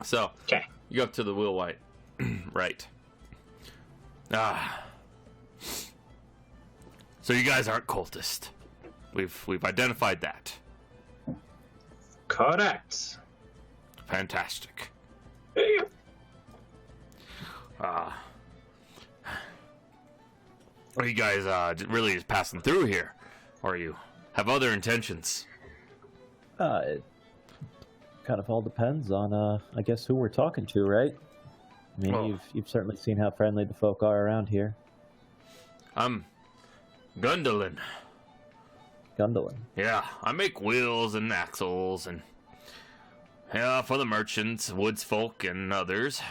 So, Okay. you go up to the wheelwright. Right. So you guys aren't cultists. We've identified that. Correct. Fantastic. Are you guys really just passing through here? Or you have other intentions? It kind of all depends on, I guess, who we're talking to, right? I mean, Well- you've certainly seen how friendly the folk are around here. I'm Gundolin. Gundolin. Yeah, I make wheels and axles and for the merchants, woods folk, and others.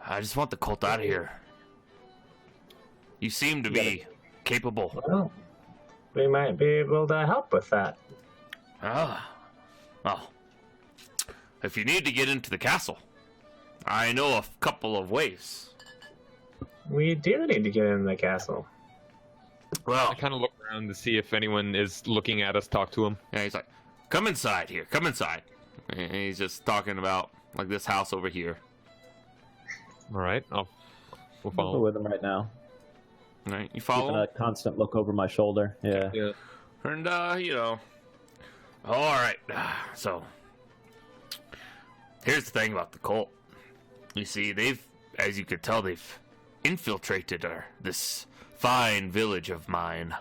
I just want the cult out of here. You seem to be capable. Well, we might be able to help with that. Well, if you need to get into the castle, I know a couple of ways. We do need to get in the castle. Well, I kind of look around to see if anyone is looking at us, talk to him. yeah, he's like, come inside here, come inside. And he's just talking about, like, this house over here. All right, we'll I'll go follow. with him right now. All right, you Keeping follow? a constant look over my shoulder. Yeah. Yeah. And, all right. So, here's the thing about the cult. You see, as you could tell, they've infiltrated this fine village of mine.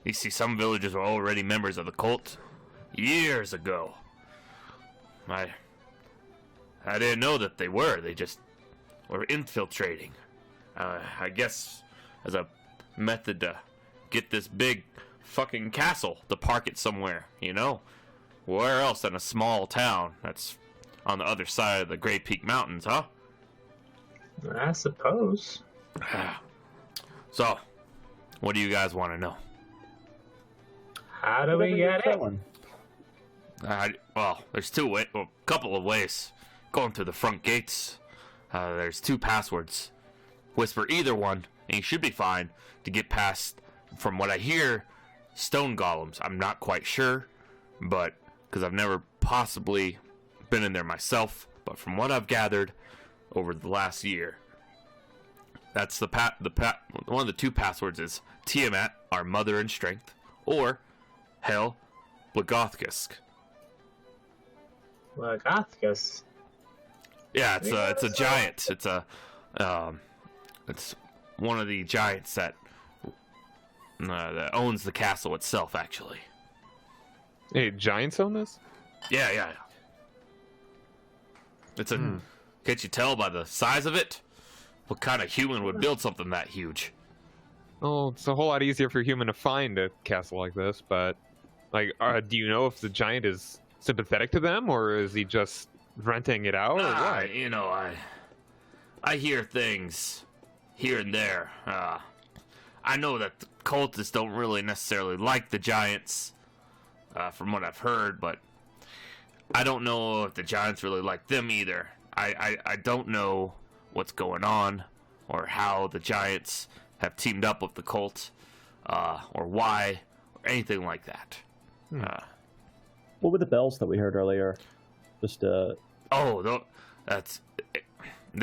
You see, some villagers were already members of the cult years ago. I didn't know that they were. They just were infiltrating. I guess as a method to get this big fucking castle to park it somewhere, you know? Where else than a small town that's on the other side of the Great Peak Mountains, huh? I suppose. So, what do you guys want to know? How do we Whatever get you're it? telling. Well, there's a couple of ways. Going through the front gates, there's 2 passwords. Whisper either one, and you should be fine to get past, from what I hear, stone golems. I'm not quite sure, but, because I've never possibly been in there myself, but from what I've gathered over the last year, that's one of the 2 passwords is Tiamat, our mother in strength, or Hell, Blagothkisk. Lagothkus. Yeah, it's a giant. It's one of the giants that owns the castle itself, actually. Hey, giants own this? Yeah. It's a. Can't you tell by the size of it? What kind of human would build something that huge? Oh, it's a whole lot easier for a human to find a castle like this, but like, do you know if the giant is sympathetic to them, or is he just renting it out, or what? I hear things here and there. I know that the cultists don't really necessarily like the giants, from what I've heard, but I don't know if the giants really like them either. I don't know what's going on, or how the giants have teamed up with the cult, or why, or anything like that. What were the bells that we heard earlier? Just They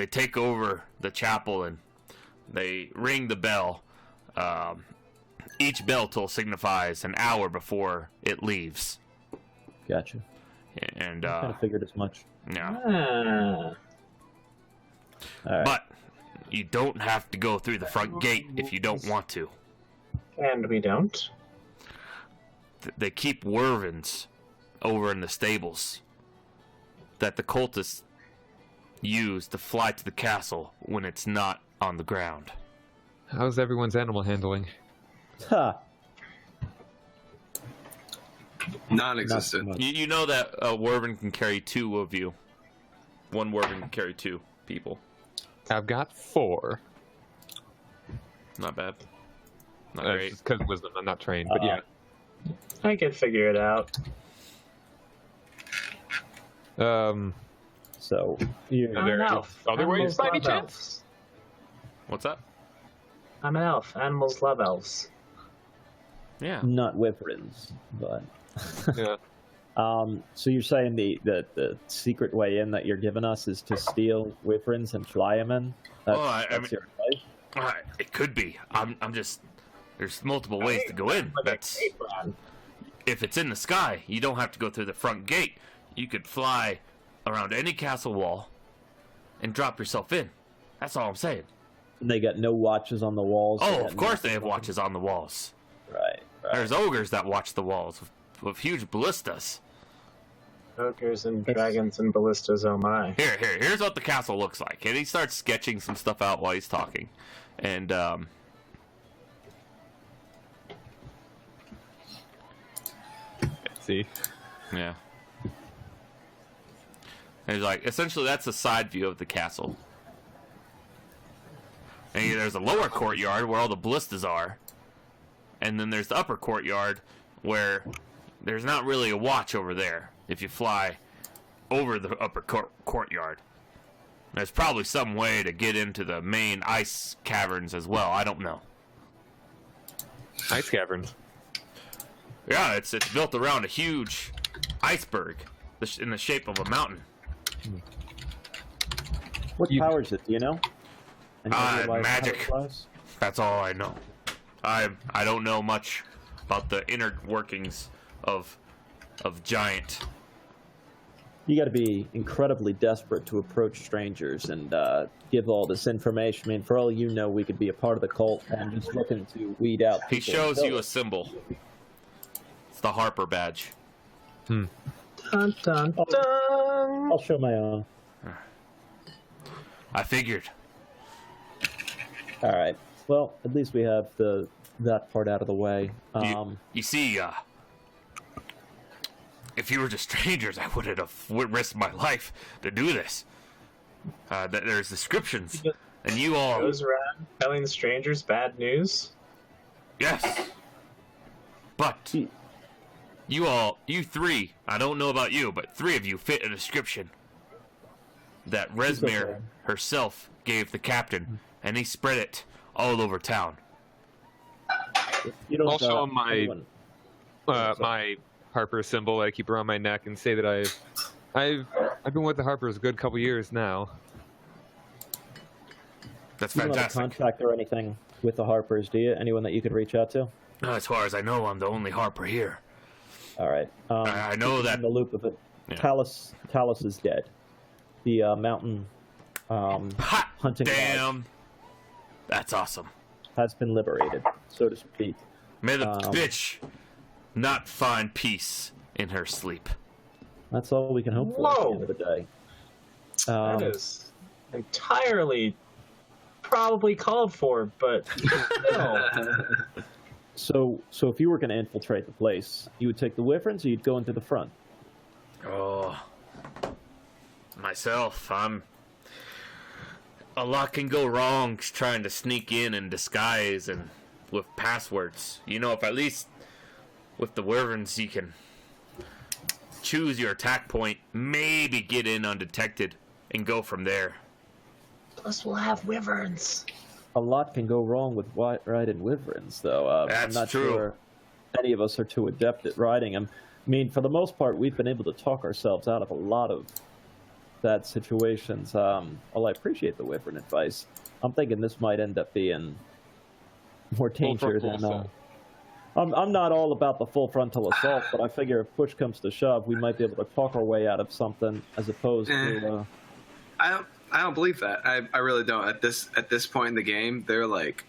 take over the chapel and they ring the bell. Each bell toll signifies an hour before it leaves. Gotcha. And I kind of figured as much. yeah, Ah. All right. but you don't have to go through the front gate if you don't want to. And we don't. They keep wervins over in the stables that the cultists use to fly to the castle when it's not on the ground. How's everyone's animal handling? Ha! Non-existent. Not so much. You know that a wervin can carry 2 of you. One wervin can carry 2 people. I've got 4. Not bad. Not That's great. just because wisdom. I'm not trained, but yeah. I could figure it out. So you Are there I'm an any elf. other ways Animals by any love chance? elves. What's that? I'm an elf. Animals love elves. Yeah. not wyverns, but Yeah. So you're saying the secret way in that you're giving us is to steal wyverns and fly them in? That's, Well, I that's mean- your advice? It could be. I'm just. There's multiple ways to go in. That's if it's in the sky. You don't have to go through the front gate. You could fly around any castle wall and drop yourself in. That's all I'm saying. And they got no watches on the walls? Oh, got of course they nothing have on- watches on the walls. Right. There's ogres that watch the walls with huge ballistas. Ogres and dragons and ballistas, oh my. Here's what the castle looks like. And he starts sketching some stuff out while he's talking. And, See. yeah. And he's like, essentially, that's a side view of the castle. And there's a lower courtyard where all the ballistas are. And then there's the upper courtyard where there's not really a watch over there if you fly over the upper courtyard. There's probably some way to get into the main ice caverns as well. I don't know. Ice caverns. Yeah, it's built around a huge iceberg in the shape of a mountain. What powers it? Do you know? Any idea why magic. it flies? That's all I know. I don't know much about the inner workings of giant. You got to be incredibly desperate to approach strangers and give all this information. I mean, for all you know, we could be a part of the cult and just looking to weed out. He people shows in the you a village. symbol. It's the Harper badge. Dun dun dun! I'll show my own. I figured. All right. Well, at least we have that part out of the way. You see, if you were just strangers, I wouldn't have risked my life to do this. There's descriptions, and you all, Goes around telling strangers bad news. yes. But you three, I don't know about you, but three of you fit a description that Resmir okay. herself gave the captain, and he spread it all over town. You don't, Also, anyone- my Harper symbol I keep around my neck and say that I've been with the Harpers a good couple years now. That's you don't have a fantastic. contract or anything with the Harpers, do you? Anyone that you could reach out to? As far as I know, I'm the only Harper here. All right. I know keep that- in the loop of it. Yeah. Talus is dead. The mountain Hot hunting lodge damn! That's awesome. has been liberated, so to speak. May the Um, bitch not find peace in her sleep. That's all we can hope for at the Whoa. end of the day. That is entirely probably called for, but no. So if you were going to infiltrate the place, you would take the wyverns, or you'd go into the front. Oh, myself, a lot can go wrong trying to sneak in disguise and with passwords. You know, if at least with the wyverns you can choose your attack point, maybe get in undetected, and go from there. Plus, we'll have wyverns. A lot can go wrong with riding wyverns, though. I'm That's not true. sure any of us are too adept at riding them. I mean, for the most part, we've been able to talk ourselves out of a lot of bad situations. Well, I appreciate the wyvern advice. I'm thinking this might end up being more danger frontal than... assault. I'm not all about the full frontal assault, but I figure if push comes to shove, we might be able to talk our way out of something as opposed to... I don't believe that. I really don't. At this point in the game, they're like,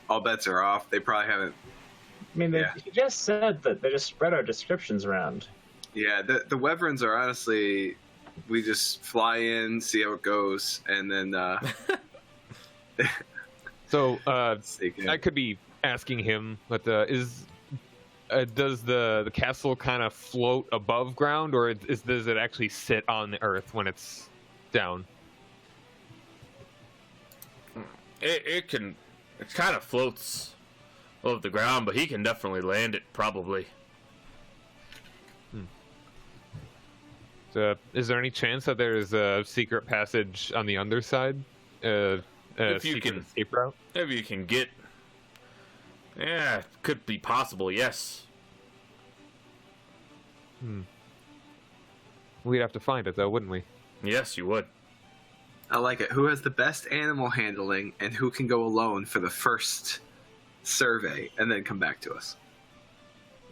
all bets are off. They probably haven't. I mean, Yeah. you just said that they just spread our descriptions around. Yeah, the wyverns are honestly, we just fly in, see how it goes, and then So sneak in. I could be asking him, but does the castle kind of float above ground, or does it actually sit on the earth when it's down? It kind of floats above the ground, but he can definitely land it, probably. So, is there any chance that there's a secret passage on the underside? A If you secret can- escape route? If you can get... Yeah, could be possible, yes. We'd have to find it, though, wouldn't we? Yes, you would. I like it. Who has the best animal handling, and who can go alone for the first survey and then come back to us?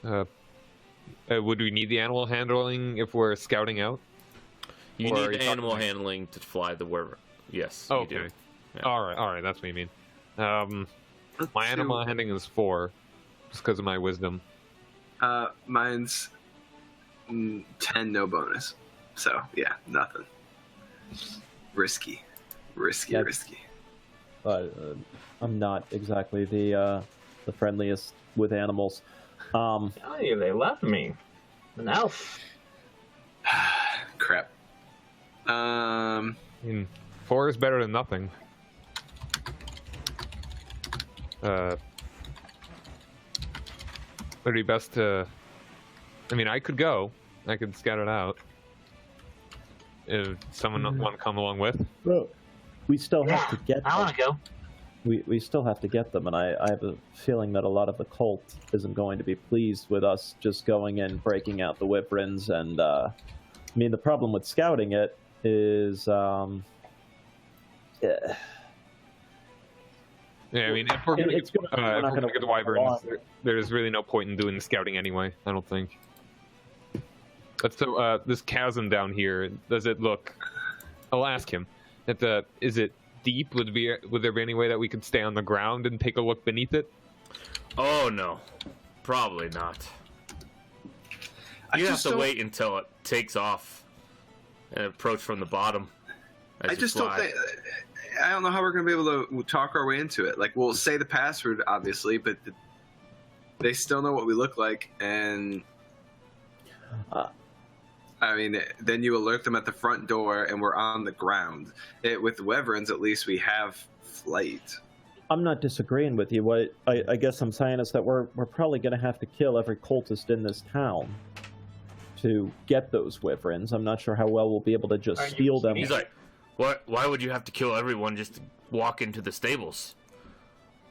Would we need the animal handling if we're scouting out? You Or are need you the animal talking- handling to fly the wyvern. Yes, Oh, you do. okay. Yeah. All right, that's what you mean. Let's My see animal what- handling is 4, just because of my wisdom. Mine's 10, no bonus. So yeah, nothing. Risky. That's- But I'm not exactly the friendliest with animals. Tell you, they love me. An elf. Crap. I mean, 4 is better than nothing. Would it be best to... I mean, I could go. I could scout it out. If someone want to come along with. Well, we still Yeah, have to get I them. want to go. We still have to get them, and I have a feeling that a lot of the cult isn't going to be pleased with us just going in, breaking out the wyverns, and I mean, the problem with scouting it is, yeah, Yeah, I mean, if we're going to It's gonna- we're not gonna get the win a wyverns, lot. there's really no point in doing the scouting anyway, I don't think. But so, this chasm down here, does it look... I'll ask him. Is it deep? Would there be any way that we could stay on the ground and take a look beneath it? Oh no, probably not. You have to wait until it takes off and approach from the bottom. as I you just don't fly. think. I don't know how we're going to be able to talk our way into it. Like, we'll say the password, obviously, but they still know what we look like, and I mean, then you alert them at the front door, and we're on the ground. With the wyverns, at least we have flight. I'm not disagreeing with you. What I guess I'm saying is that we're probably going to have to kill every cultist in this town to get those wyverns. I'm not sure how well we'll be able to just Are you steal them. He's like, what? Why would you have to kill everyone just to walk into the stables?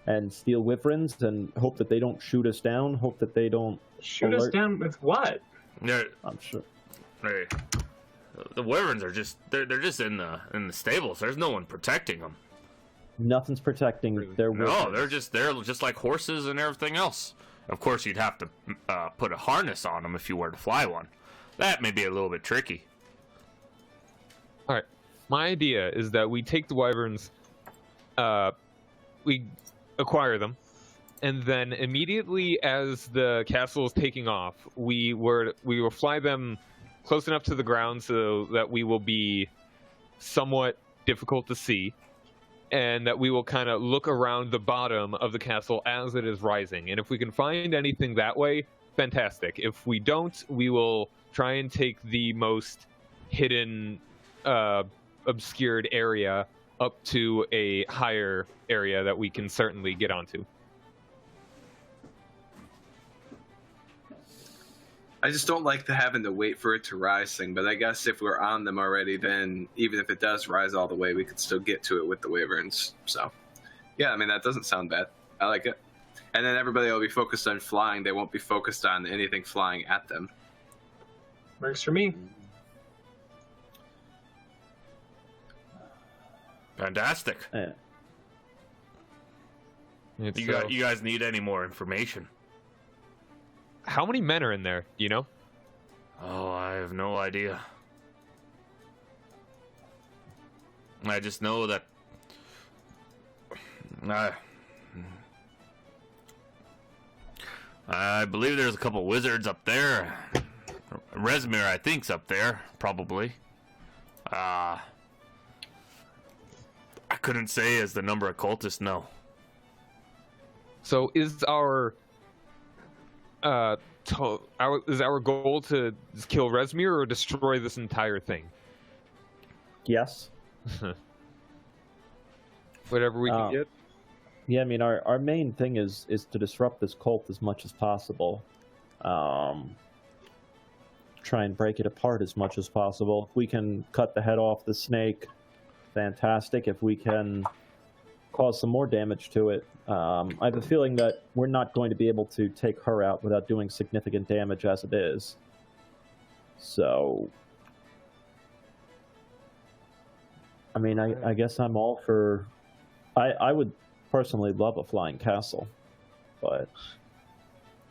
And steal wyverns and hope that they don't shoot us down, hope that they don't Shoot us alert- down with what? I'm sure. The wyverns are just—they're just in the stables. There's no one protecting them. Nothing's protecting their wyverns. No, they're just like horses and everything else. Of course, you'd have to put a harness on them if you were to fly one. That may be a little bit tricky. All right. My idea is that we take the wyverns, we acquire them, and then immediately as the castle is taking off, we will fly them close enough to the ground so that we will be somewhat difficult to see, and that we will kind of look around the bottom of the castle as it is rising. And if we can find anything that way, fantastic. If we don't, we will try and take the most hidden, obscured area up to a higher area that we can certainly get onto. I just don't like the having to wait for it to rise thing, but I guess if we're on them already, then even if it does rise all the way, we could still get to it with the wyverns. So, yeah, I mean, that doesn't sound bad. I like it. And then everybody will be focused on flying. They won't be focused on anything flying at them. Works for me. Fantastic. Yeah. It's, You guys need any more information? how many men are in there? Do you know? Oh, I have no idea. I just know that I believe there's a couple wizards up there. Resmir, I think's up there, probably. I couldn't say as the number of cultists, no. So is our goal to kill Resmir or destroy this entire thing? Yes. Whatever we can get. Yeah, I mean, our main thing is to disrupt this cult as much as possible. Try and break it apart as much as possible. If we can cut the head off the snake, fantastic. If we can cause some more damage to it, I have a feeling that we're not going to be able to take her out without doing significant damage as it is. So, I mean, I guess I'm all for. I would personally love a flying castle, but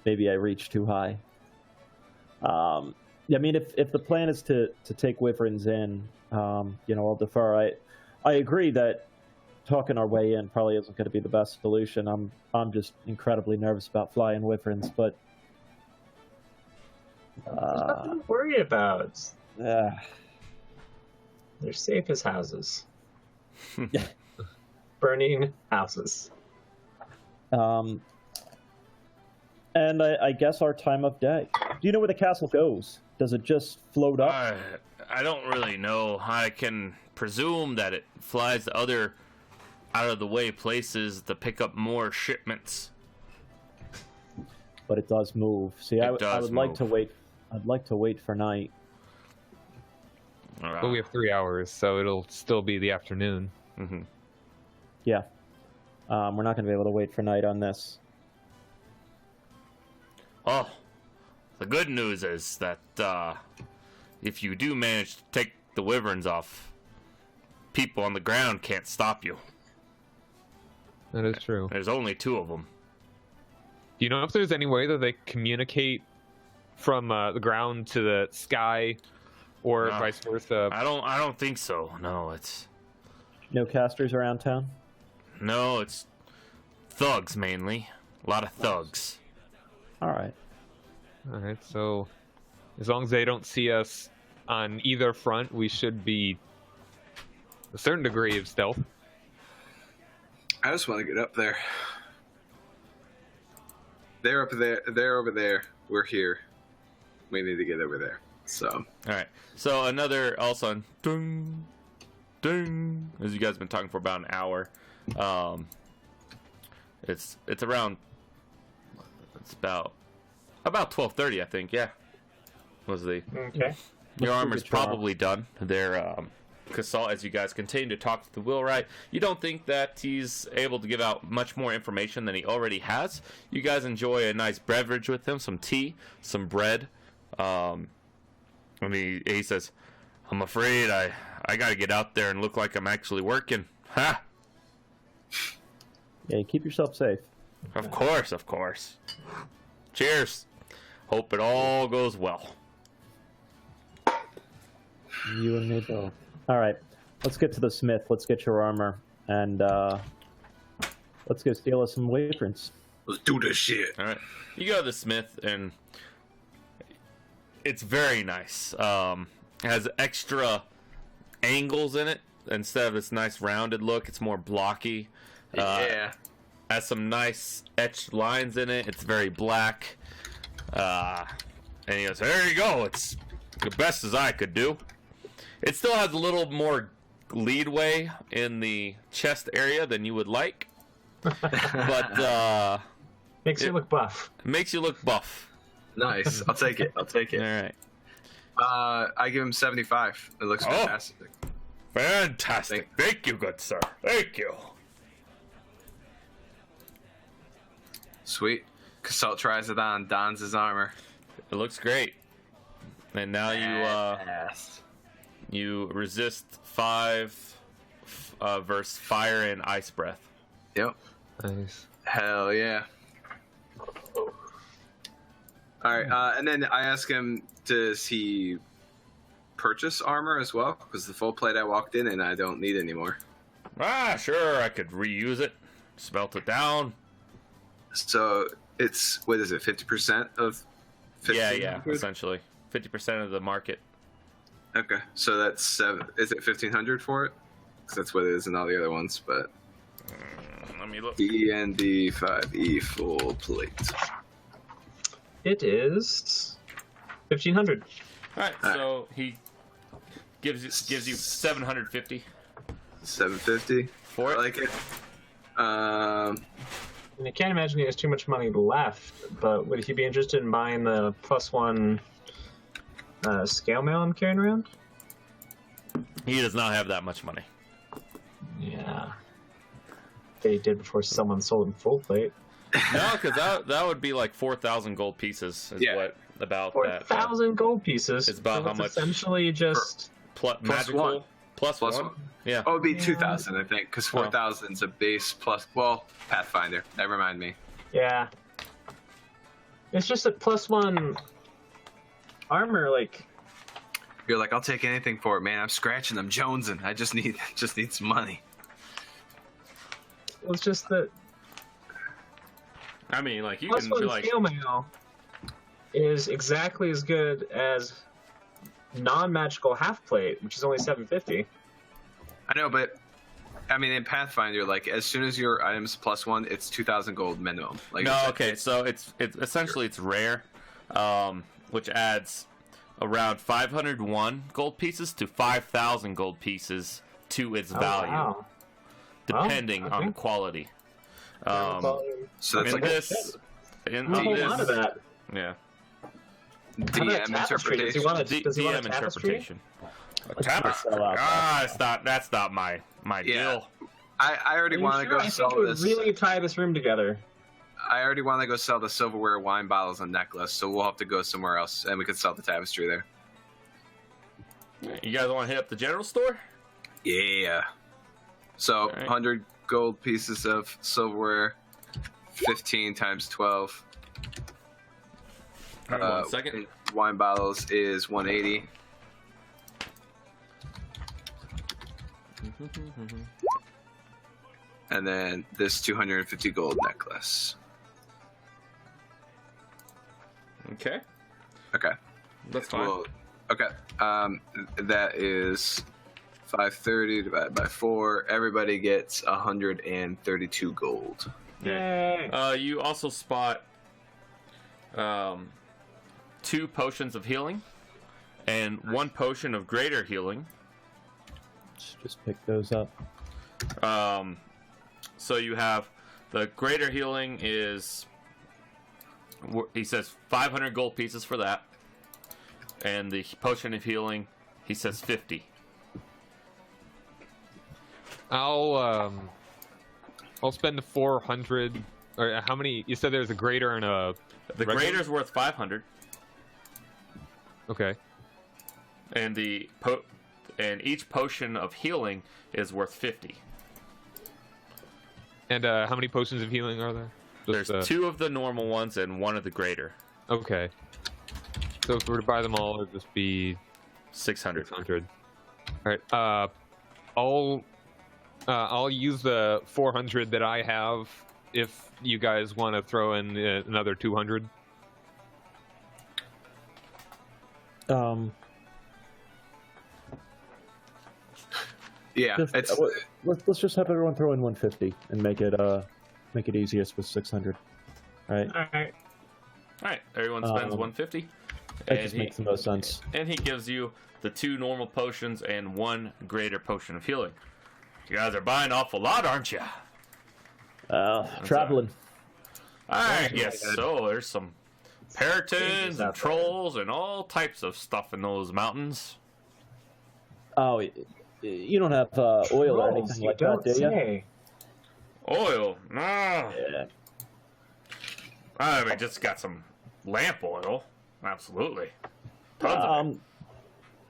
maybe I reach too high. Yeah, I mean, if the plan is to take wyverns in, I'll defer. I agree that talking our way in probably isn't going to be the best solution. I'm just incredibly nervous about flying wyverns, but There's nothing to worry about. uh, They're safe as houses. Yeah. Burning houses. and I guess our time of day. Do you know where the castle goes? Does it just float up? I don't really know. I can presume that it flies to other out of the way places to pick up more shipments. But it does move. See, I would like to move. wait. I'd like to wait for night. But we have 3 hours, so it'll still be the afternoon. Mm-hmm. Yeah. We're not going to be able to wait for night on this. Oh, the good news is that if you do manage to take the wyverns off, people on the ground can't stop you. That is true. There's only 2 of them. Do you know if there's any way that they communicate from the ground to the sky, or No. vice versa? I don't think so. No, it's No casters around town? it's thugs mainly. A lot of thugs. All right. All right, so as long as they don't see us on either front, we should be a certain degree of stealth. I just want to get up there. They're up there. They're over there. We're here. We need to get over there. So. All right. So another also ding, ding. As you guys have been talking for about an hour. It's around. It's about 12:30, I think. Yeah. Was the Okay. your Let's armor's get your armor. probably done. They're Casal, as you guys continue to talk to the wheelwright, you don't think that he's able to give out much more information than he already has. You guys enjoy a nice beverage with him, some tea, some bread. And he says, "I'm afraid I got to get out there and look like I'm actually working." Ha! Yeah, keep yourself safe. Of course. Cheers. Hope it all goes well. You and me both. All right. Let's get to the smith. Let's get your armor. And let's go steal us some wyverns. Let's do this shit. All right. You go to the smith, and it's very nice. It has extra angles in it. Instead of this nice rounded look, it's more blocky. Yeah. Has some nice etched lines in it. It's very black. And he goes, "There you go. It's the best as I could do." It still has a little more leadway in the chest area than you would like. But Makes you look buff. it makes you look buff. Nice. I'll take it. I'll take All it. right. I give him 75. It looks fantastic. Fantastic. Thank you, good sir. Thank you. Sweet. Casalt tries it on, dons his armor. It looks great. And now Yes. you resist 5 versus fire and ice breath. Yep. Nice. Hell yeah. Alright, and then I ask him, does he purchase armor as well? Because the full plate I walked in and I don't need anymore. Sure, I could reuse it. Smelt it down. So it's, what is it, 50% of 1500? Yeah, essentially. 50% of the market. Okay, so that's 7. Is it 1500 for it? Because that's what it is in all the other ones, but. Let me look. D&D 5e full plate. It is 1,500. Alright, so he gives you 750 750. for I it. like it. And I can't imagine he has too much money left, but would he be interested in buying the +1 scale mail I'm carrying around? He does not have that much money. Yeah. That he did before someone sold him full plate. No, because that would be like 4,000 gold pieces. Is Yeah. what about that? 4,000 gold pieces. It's about So how it's much- essentially just Magical. one. Plus Plus one? one. Yeah. Oh, it'd be Yeah. 2,000, I think, because 4,000 is a base plus. Well, Pathfinder. Never mind me. Yeah. It's just that +1 armor, like, You're like, I'll take anything for it, man. I'm scratching. I'm jonesing. I just need some money. it's just that I mean, like, you can be +1 like, scale mail is exactly as good as non-magical half plate, which is only 750. I know, but I mean, in Pathfinder, like, as soon as your item's +1, it's 2,000 gold minimum. Like, no, it's- okay, so it's essentially it's rare, which adds around 501 gold pieces to 5,000 gold pieces to its value, Wow. depending Well, on okay. the quality. Well, So that's in like this, in a whole lot of this, that. yeah, How about DM tapestry? Does he interpretation. want a, D- does he want DM a tapestry? interpretation. Let's not sell out. That's not my Yeah. deal. I already Are you want to sure? go I sell think it would this. really tie this room together. I already want to go sell the silverware, wine bottles, and necklace. So we'll have to go somewhere else, and we could sell the tapestry there. You guys want to hit up the general store? Yeah. So Alright. 100 gold pieces of silverware, 15 times 12. All right, 1 second. Wine bottles is 180. And then this 250 gold necklace. Okay, Okay. that's fine. Well, okay. That is 530 divided by 4. Everybody gets 132 gold. Yay! You also spot 2 potions of healing and 1 potion of greater healing. Just pick those up. So you have the greater healing is, he says 500 gold pieces for that, and the potion of healing, he says 50. I'll spend the 400. Or how many? You said there's a greater and a. The regular? greater's worth 500, Okay. and and each potion of healing is worth 50. And how many potions of healing are there? Just, There's 2 of the normal ones and 1 of the greater. Okay. So if we were to buy them all, it'd just be 600. 600. All right. I'll use the 400 that I have. If you guys want to throw in another 200. Yeah, Just, it's let's just have everyone throw in 150 and make it easiest with 600. All right, Alright. All right, everyone spends 150. that just makes the most sense. And he gives you the 2 normal potions and 1 greater potion of healing. You guys are buying an awful lot, aren't you? Traveling. All right, Oh, yes. my God. So there's some peritons and out there. trolls and all types of stuff in those mountains. Oh, you don't have oil or Rolls, anything you like that, don't do you? say. Oil, no. Yeah. I mean, just got some lamp oil. Absolutely, tons of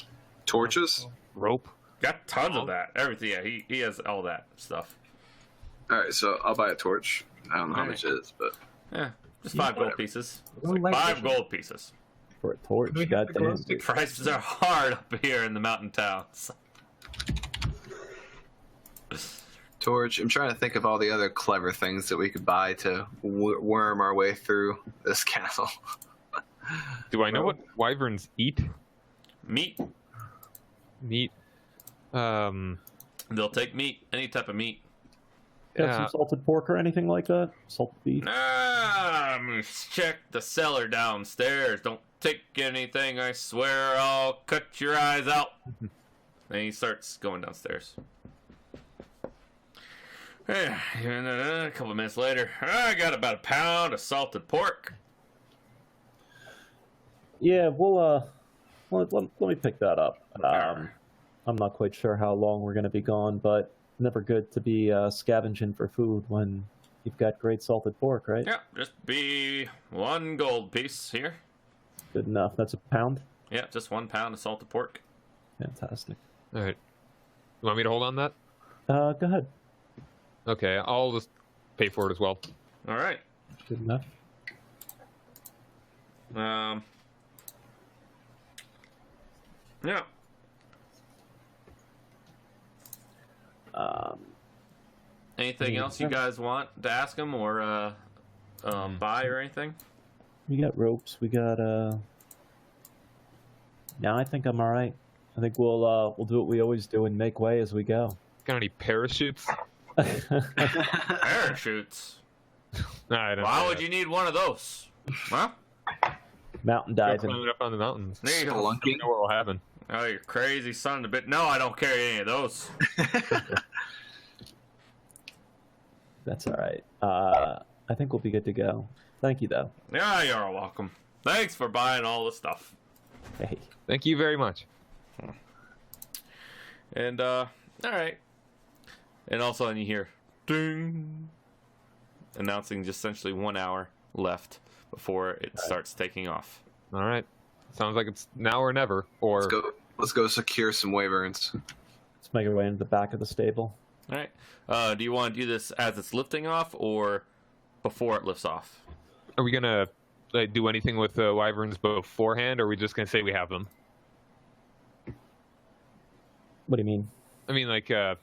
it. torches. Rope. Got tons of that. Everything. Yeah, he has all that stuff. All right, so I'll buy a torch. I don't know how Alright. much it is, but Yeah, just 5 gold Whatever. pieces. It's Don't like like 5 torches. gold pieces. For a torch, Do we have the glow goddamn. stick? Prices are hard up here in the mountain towns. torch. I'm trying to think of all the other clever things that we could buy to worm our way through this castle. Do I know what wyverns eat? Meat. Meat. They'll take meat, any type of meat. Got Yeah. some salted pork or anything like that? Salted beef? I'm gonna check the cellar downstairs. Don't take anything, I swear I'll cut your eyes out. And he starts going downstairs. And a couple of minutes later, I got about a pound of salted pork. Yeah, let me pick that up. I'm not quite sure how long we're going to be gone, but never good to be scavenging for food when you've got great salted pork, right? Yeah, just be 1 gold piece here. Good enough. That's a pound. Yeah, just 1 pound of salted pork. Fantastic. All right. You want me to hold on that? Go ahead. Okay, I'll just pay for it as well. All right. Good enough. Yeah. Anything else you guys want to ask him or buy or anything? We got ropes. We got Now I think I'm all right. I think we'll do what we always do and make way as we go. Got any parachutes? Parachutes? No, I don't. Why would you need one of those? Huh? Mountain Go diving. climbing up on the mountains? There you go. Spelunking. You know what will happen. Oh, you're crazy son of a bit. No, I don't carry any of those. That's all right. I think we'll be good to go. Thank you, though. Yeah, you're welcome. Thanks for buying all the stuff. Hey. Thank you very much. And, all right. And all of a sudden you hear, ding, announcing just essentially 1 hour left before it starts taking off. All right. Sounds like it's now or never. Or Let's go secure some wyverns. Let's make our way into the back of the stable. All right. Do you want to do this as it's lifting off or before it lifts off? are we gonna do anything with the wyverns beforehand, or are we just gonna say we have them? What do you mean? I mean, like, I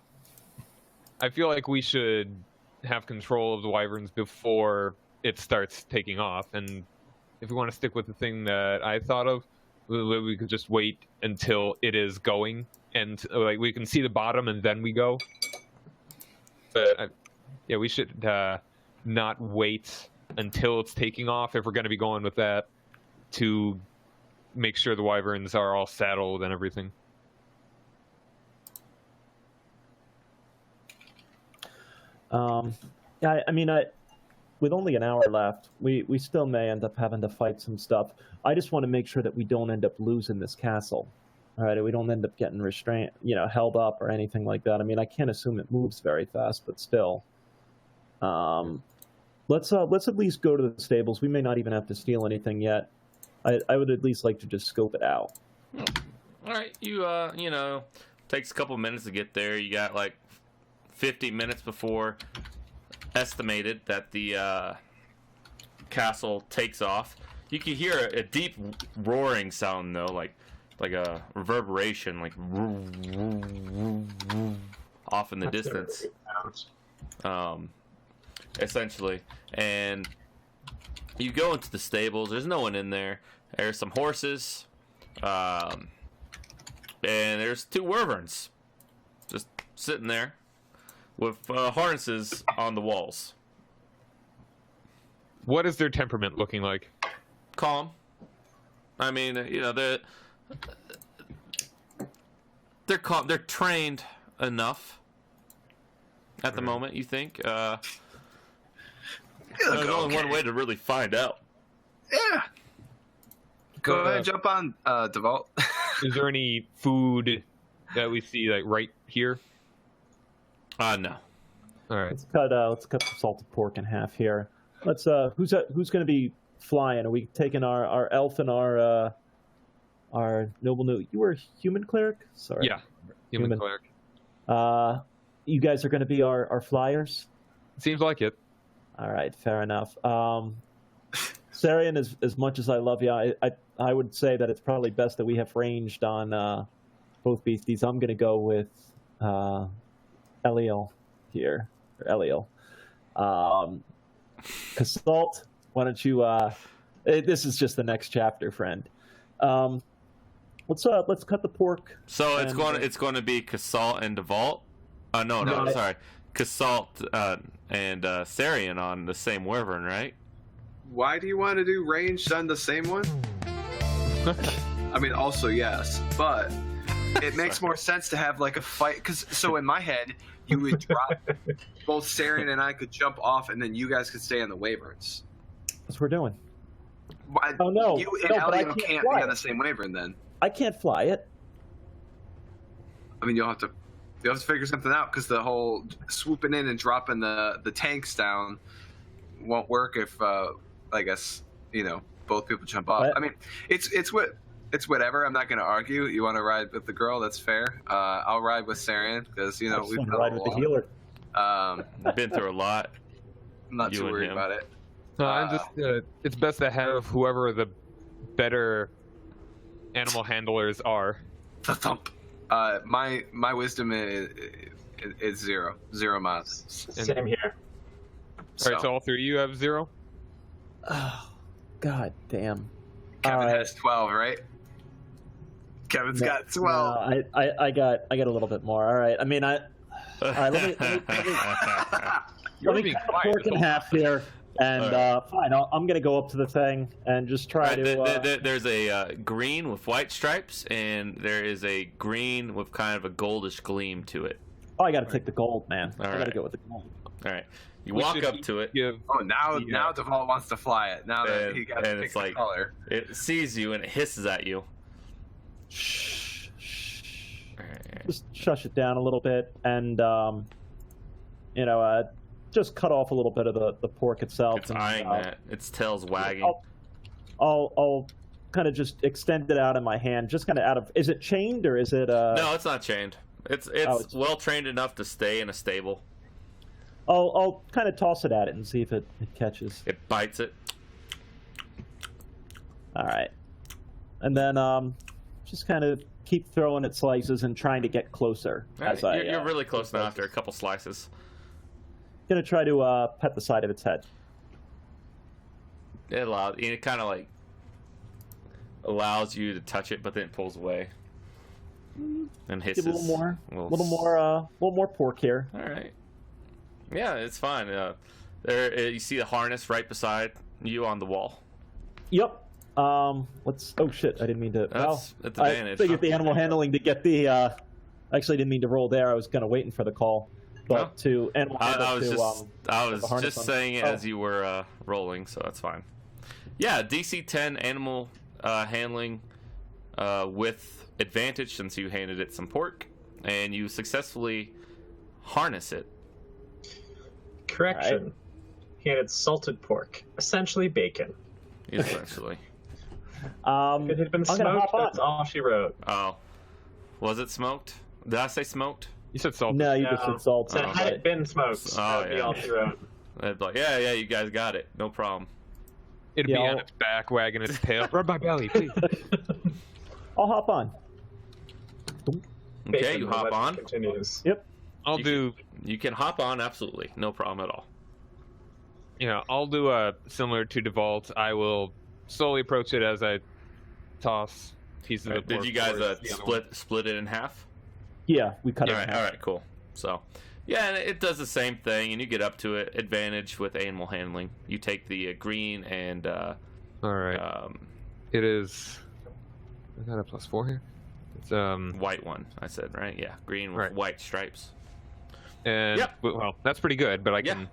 feel like we should have control of the wyverns before it starts taking off. And if we want to stick with the thing that I thought of, we could just wait until it is going, and like we can see the bottom, and then we go. But yeah, we should not wait until it's taking off if we're going to be going with that, to make sure the wyverns are all saddled and everything. Yeah, I mean, with only an hour left, we still may end up having to fight some stuff. I just want to make sure that we don't end up losing this castle. All right, we don't end up getting restrained, held up or anything like that. I mean, I can't assume it moves very fast, but still. Let's at least go to the stables. We may not even have to steal anything yet. I would at least like to just scope it out. All right, takes a couple minutes to get there. You got like 50 minutes before estimated that the castle takes off. You can hear a deep roaring sound though, like a reverberation, like off in the distance. Essentially, and you go into the stables. There's no one in there. There's some horses, and there's 2 wyverns just sitting there with harnesses on the walls. What is their temperament looking like? Calm. I mean, they're calm. They're trained enough at the moment. You think? There's only one way to really find out. Yeah. Go ahead and jump on, DeVault. Is there any food that we see like right here? No. All right. Let's cut the salted pork in half here. Let's who's going to be flying? Are we taking our elf and our noble new? You were a human cleric? Sorry. Yeah. Human cleric. You guys are going to be our flyers? Seems like it. All right, fair enough. Sarian, as much as I love you, I would say that it's probably best that we have ranged on both beasties. I'm going to go with Eliel here, or Eliel. Casalt, why don't you? This is just the next chapter, friend. Let's cut the pork. So it's going to be Casalt and DeVault. No, sorry. Casalt and Sarian on the same wyvern, right? Why do you want to do ranged on the same one? I mean, also yes, but it makes more sense to have like a fight. So in my head, you would drop both Sarian and I could jump off, and then you guys could stay on the wyverns. That's what we're doing. Oh no, you and Elio can't be on the same wyvern then. I can't fly it. I mean, you'll have to figure something out, because the whole swooping in and dropping the tanks down won't work if I guess both people jump off. I mean, it's what it's whatever. I'm not going to argue. You want to ride with the girl? That's fair. I'll ride with Sarian because I just we've want to done ride a with the lot. healer. Been through a lot. I'm not You too and worried him. about it. No, I'm just. It's best to have whoever the better animal handlers are. The thump. My wisdom is 0 miles. Same here. All right, so all three of you have 0. Oh, god damn. Kevin has 12, right? Kevin's got 12. No, I got a little bit more. All right. I mean, all right, let me You're cut being the quiet pork this in whole half here, and fine. I'm gonna go up to the thing and just try to. There's a green with white stripes, and there is a green with kind of a goldish gleam to it. Oh, I gotta take the gold, man. All I gotta right. go with the gold. All right, you We walk should up to it. Give, Oh, now Yeah. Default wants to fly it. Now that And- he got to and pick it's the like- color. It sees you and it hisses at you. Shh, shh. All right. Just shush it down a little bit, and just cut off a little bit of the pork itself. It's and, eyeing that. Its tail's wagging. I'll kind of just extend it out in my hand, just kind of out of. Is it chained or is it? No, it's not chained. It's it's- well trained enough to stay in a stable. I'll kind of toss it at it and see if it catches. It bites it. All right, and then just kind of keep throwing it slices and trying to get closer. All right, as I, you're really close get now after a couple slices. Gonna try to pet the side of its head. It kind of like allows you to touch it, but then it pulls away and hisses. Give a little more, Well, little more pork here. All right. Yeah, it's fine. There, you see the harness right beside you on the wall. Yep. Let's. Oh shit! I didn't mean to. That's well, advantage. I figured the animal handling to get the. Actually, didn't mean to roll there. I was kind of waiting for the call, but No. to animal handle I was to. just the harness just on. saying it Oh. as you were rolling, so that's fine. Yeah, DC 10 animal handling with advantage since you handed it some pork, and you successfully harness it. Correction. He had salted pork, essentially bacon. Essentially. If it had been I'm gonna smoked, hop on. that's all she wrote. Oh, was it smoked? Did I say smoked? you said salt. No, you No. just said salt. So had right? it been smoked, Oh, that would be yeah. all she wrote. I'd be like, yeah, you guys got it, no problem. It'd Yeah, be on I'll- its back, wagging its tail. Rub my belly, please. I'll hop on. Okay, Bacon, you the hop legend on. Continues. Yep. I'll do. You can hop on, absolutely, no problem at all. I'll do a similar to Devault. I will slowly approach it as I toss pieces of Did pork you guys towards the other one. split it in half? Yeah, we cut it. All in right, half. all right, cool. So, yeah, and it does the same thing, and you get up to it. Advantage with animal handling. You take the green and All right. It is. I got a +4 here. It's white one. I said right. Yeah, green with Right. white stripes. and Yep. well, that's pretty good, but I Yeah. can.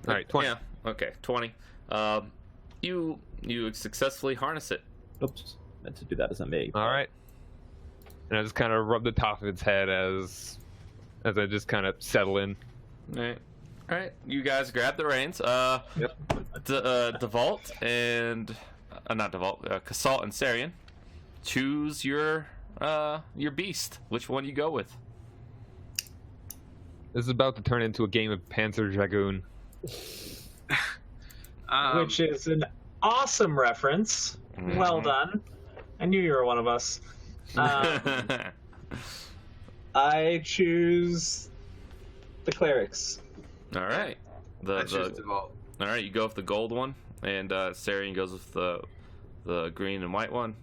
All right, 20. Yeah. Okay, 20. You successfully harness it. Oops, meant to do that as a me. All right. And I just kind of rub the top of its head as I just kind of settle in. All right. All right. You guys grab the reins. Yep. Devault and not Devault. Casalt and Sarian. Choose your beast. Which one you go with? This is about to turn into a game of Panzer Dragoon. Which is an awesome reference. Well done. I knew you were one of us. I choose the clerics. All right. I choose Default. All right. You go with the gold one, and Sarian goes with the green and white one.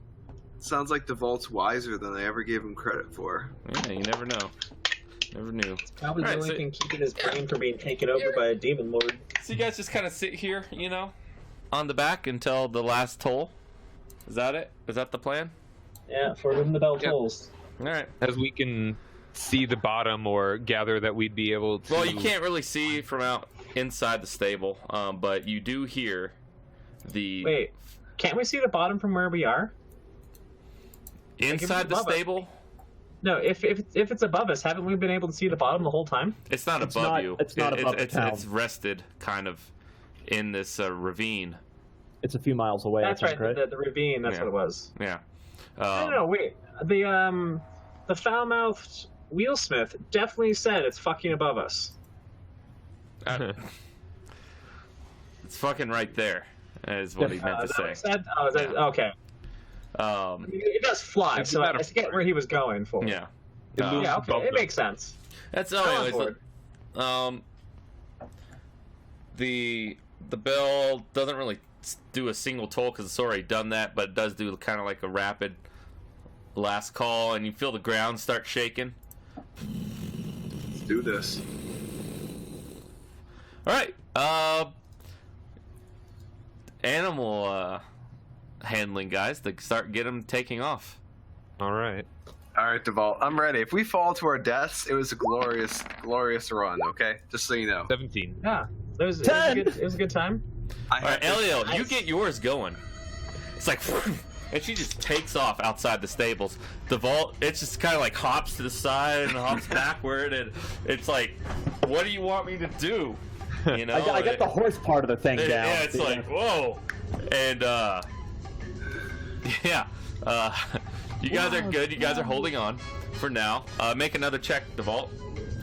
Sounds like Default's wiser than I ever gave him credit for. Yeah, you never know. Never knew. Probably the Alright, only so- thing keeping his brain from being taken over by a demon lord. So you guys just kind of sit here, on the back until the last toll. Is that it? Is that the plan? Yeah, for when the bell Yep. tolls. All right. As we can see the bottom or gather that we'd be able to. Well, you can't really see from out inside the stable, but you do hear the Wait, can't we see the bottom from where we are? inside the above us. stable. No, if it's above us, haven't we been able to see the bottom the whole time? It's not It's above not- you. it's not above the town. It's rested kind of in this ravine. It's a few miles away. That's I right, think, the ravine, that's Yeah. what it was. Yeah. No, wait. The foul-mouthed wheelsmith definitely said it's fucking above us. It's fucking right there, is what he meant to Is that what say. he said? Oh, is that, okay. It does fly, It's so a I get where he was going for. Yeah. It moves Yeah, above okay, it them. makes sense. That's I'm on anyways. board. The bell doesn't really do a single toll because it's already done that, but it does do kind of like a rapid last call, and you feel the ground start shaking. Let's do this. All right. Animal handling guys to start get them taking off. All right. All right, Devault, I'm ready. If we fall to our deaths, it was a glorious, glorious run. Okay, just so you know. 17. Yeah, it was a good time. I All right, had to- Elio, you get yours going. It's like, and she just takes off outside the stables. The vault, it just kind of like hops to the side and hops backward, and it's like, what do you want me to do? You know, I got the horse part of the thing down. Yeah, it's like, whoa, and yeah, you guys are good. You guys are holding on for now. Make another check, the vault,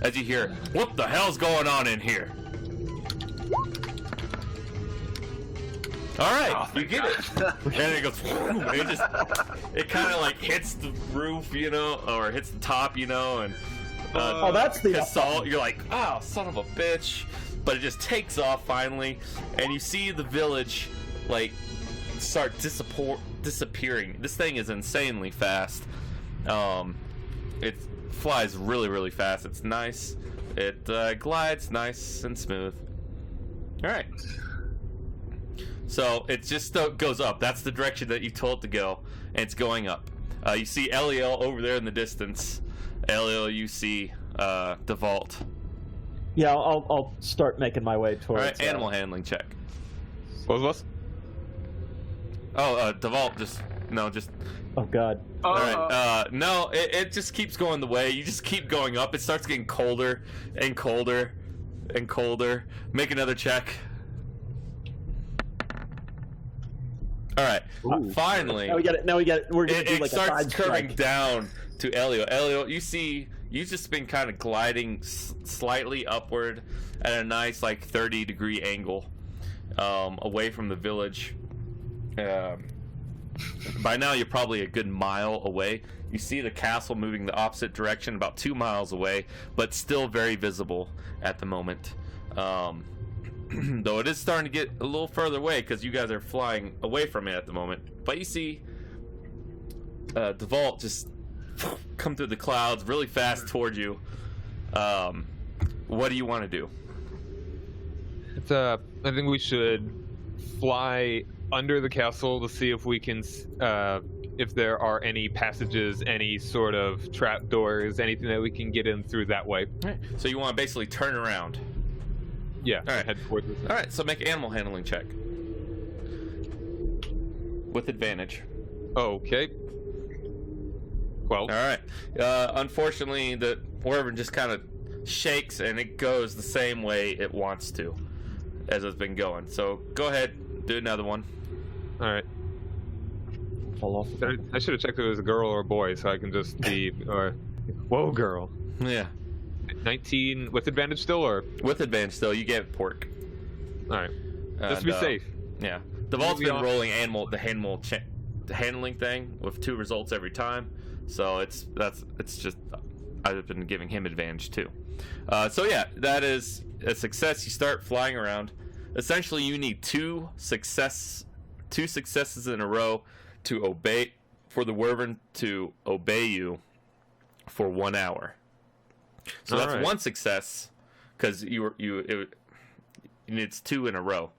as you hear, what the hell's going on in here? All right, Oh, you thank get it. God. And it goes, it kind of like hits the roof, you know, or hits the top, you know, and Oh, that's the assault. You're like, oh, son of a bitch. But it just takes off finally, and you see the village like start disappearing. This thing is insanely fast. It flies really, really fast. It's nice. It glides nice and smooth. All right. So it just goes up. That's the direction that you told it to go, and it's going up. You see Elio over there in the distance. Elio, you see the vault. Yeah, I'll start making my way towards. All right, animal handling check. Both of us? Oh, the vault just. Oh God. All right. No, it just keeps going the way. You just keep going up. It starts getting colder and colder and colder. Make another check. All right. Ooh. Finally, Now we get it. Now we get it. We're gonna do it like a starts side curving strike. down to Elio. Elio, you see, you've just been kind of gliding slightly upward at a nice like 30-degree angle, away from the village. By now, you're probably a good mile away. You see the castle moving the opposite direction, about 2 miles away, but still very visible at the moment. Though it is starting to get a little further away because you guys are flying away from it at the moment. But you see the vault just come through the clouds really fast toward you. What do you want to do? It's, I think we should fly under the castle to see if we can, if there are any passages, any sort of trap doors, anything that we can get in through that way. All right. So you want to basically turn around. Yeah. All right. Head towards this. All right. So make animal handling check with advantage. Okay. Well. All right. Unfortunately, the wyvern just kind of shakes and it goes the same way it wants to, as it's been going. So go ahead, do another one. All right. Fall off. I should have checked if it was a girl or a boy, so I can just be. Or, whoa, girl. Yeah. 19 with advantage still, or With advantage, though, you get pork. all right. Just to be And, safe. Yeah. The vault's Maybe been I'll- rolling the handling thing with 2 results every time. So it's just I've been giving him advantage too. So yeah, that is a success. You start flying around. Essentially, you need two successes in a row to obey for the wyvern to obey you for 1 hour. So All that's right. 1 success because it's 2 in a row.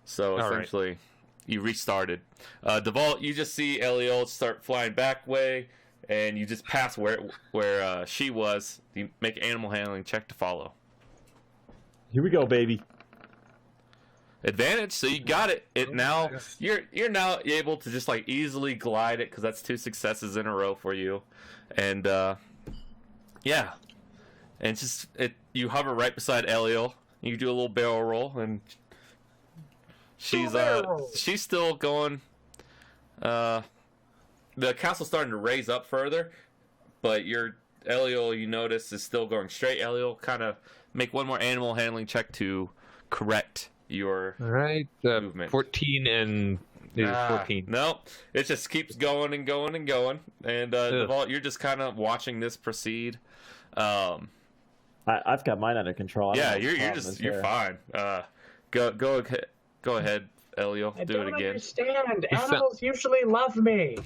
So All right. essentially, you restarted. The vault, you just see Eliel start flying back way, and you just pass where she was. You make animal handling check to follow. Here we go, baby. Advantage, so you got it. You're now able to just like easily glide it because that's 2 successes in a row for you, and yeah, and it's just you hover right beside Eliel. You do a little barrel roll, and she's still going the castle's starting to raise up further, but your Eliel, you notice, is still going straight. Eliel, kind of make one more animal handling check to correct your All right. movement. 14 and 14. No, it just keeps going and going and going. And Devault, you're just kind of watching this proceed. I've got mine under control. I don't Yeah, know what the you're problem just is you're there. fine. Go ahead, Eliel. I Do it don't again. understand. Animals usually love me.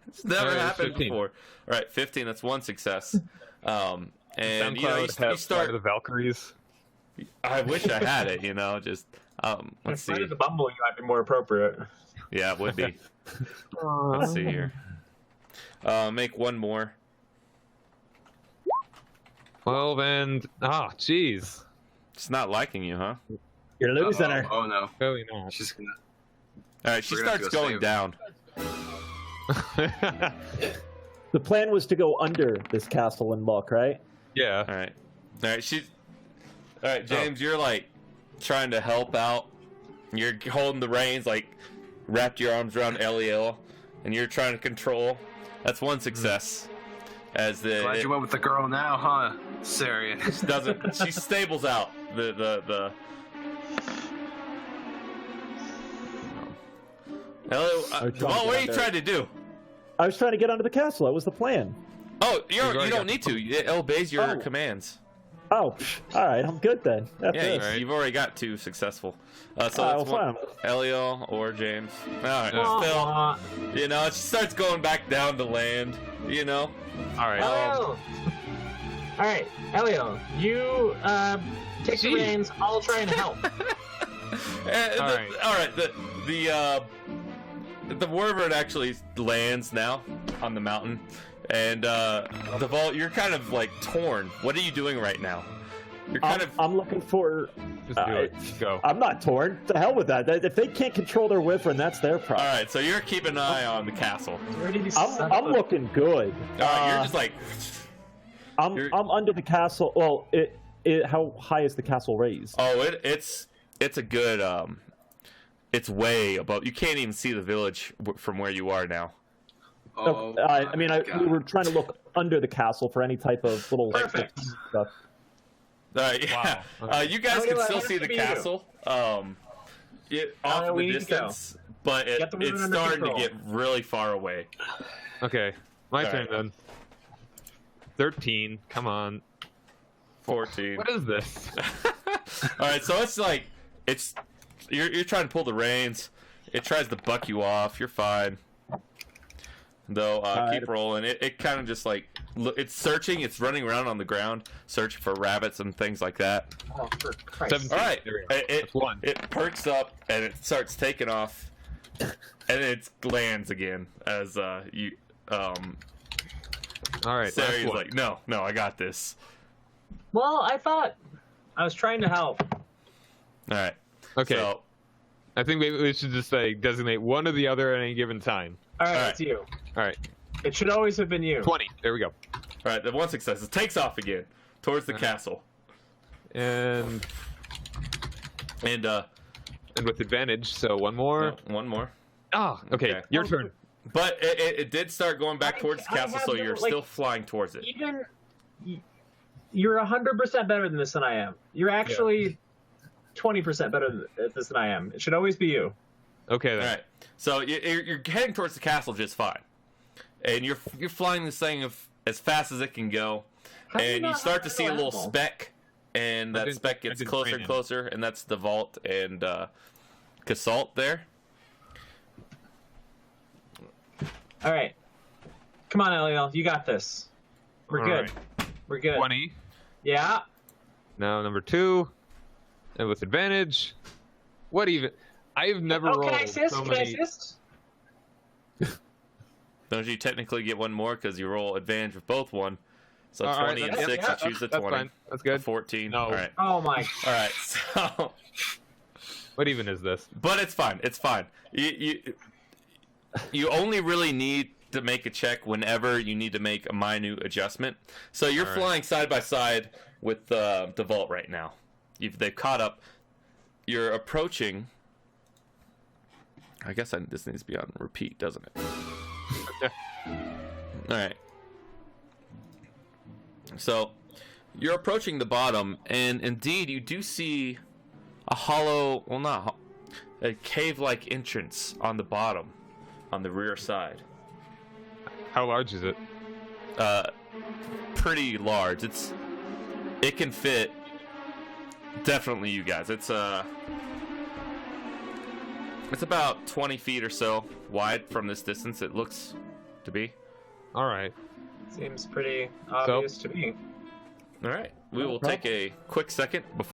It's never All right, happened 15. before. All right, 15. That's one success. And SoundCloud you know, you has Flight start. of the Valkyries. I wish I had it. You know, just let's see. Flight of the Bumblebee might be more appropriate. Yeah, it would be. Let's see here. Make one more. 12 and jeez. It's not liking you, huh? You're losing her. Oh no, Really not. she's gonna. All right, she We're gonna have starts to go going save down. The plan was to go under this castle and look, right? Yeah. All right, she's. All right, James, you're like trying to help out. You're holding the reins, like wrapped your arms around Eliel, and you're trying to control. That's one success. As Glad you went with the girl now, huh, Sarian? doesn't she stables out the Hello, I'm trying to well, get what are you under. trying to do? I was trying to get under the castle. That was the plan. Oh, You've already you don't got- need to. It obeys your Oh. commands. Oh, all right. I'm good then. That's Yeah, it. you've already got two successful. So All that's right, one. well, Eliel or James. All right, Yeah. still, Aw. you know, it starts going back down to land. You know, All right. Elio. All right, Elio, you take the Gee. reins. I'll try and help. And All the- right. all right. The wyvern actually lands now on the mountain, and the vault. You're kind of like torn. What are you doing right now? You're kind of. I'm looking for. Just do it. Go. I'm not torn. To hell with that. If they can't control their wyvern, that's their All problem. right, so you're keeping an eye on the castle. Where did you I'm looking good. All right, you're just like. you're- I'm under the castle. Well, how high is the castle raised? Oh, it's a good it's way above. You can't even see the village from where you are now. Oh, I mean, my we God. were trying to look under the castle for any type of little Perfect. stuff. Yeah. Wow. You guys Oh, can yeah, still how see does the it be castle off in we the need to go. distance, but Get the women it's under starting to control. get really far away. Okay. My All turn right. then. 13. Come on. 14. What is this? All right, so it's like you're trying to pull the reins. It tries to buck you off. You're fine. Though keep right. rolling. It kind of just like it's searching. It's running around on the ground, searching for rabbits and things like that. Oh, for Christ's 17. All right, There we go. That's one. it perks up and it starts taking off, and it lands again as you All right. last Sari's one. like, no, I got this. Well, I thought I was trying to help. All right. Okay. So, I think maybe we should just designate one or the other at any given time. All right, All right. it's you. All right. It should always have been you. 20. There we go. all right, the one success. It takes off again towards the castle, And and with advantage, so one more. one more. Okay. Okay. Your turn. But it did start going back I- towards the I castle, have so no, you're like- still flying towards it. Even you're 100% better than this than I am. You're actually 20% better at this than I am. It should always be you. Okay All then. right, so you're heading towards the castle just fine, and you're flying this thing as fast as it can go, How do you and you not start have to see a no little animal? speck, and I that didn't- speck I gets didn't closer train and him. closer, and that's the vault and Casalt there. All right. Come on, Eliel. You got this. We're All good. right. We're good. 20. Yeah. Now number 2. And with advantage. What even? I've never Oh, rolled can I assist? so Can I many. assist? Don't you technically get one more because you roll advantage with both one? So All right, 20 and that's- 6, yeah, you choose the That's 20. fine. That's A good. 14. No. All right. Oh my. All right. So, What even is this? but it's fine. It's fine. You only really need to make a check whenever you need to make a minute adjustment. So you're All right. flying side by side with the vault right now. They've caught up. You're approaching I guess this needs to be on repeat, doesn't it? All right. So you're approaching the bottom, and indeed you do see a hollow, well, not a cave-like entrance on the bottom, on the rear side. How large is it? Pretty large. It can fit definitely you guys. It's about 20 feet or so wide from this distance. It looks to be. All right. Seems pretty obvious to me. All right. We will take a quick second before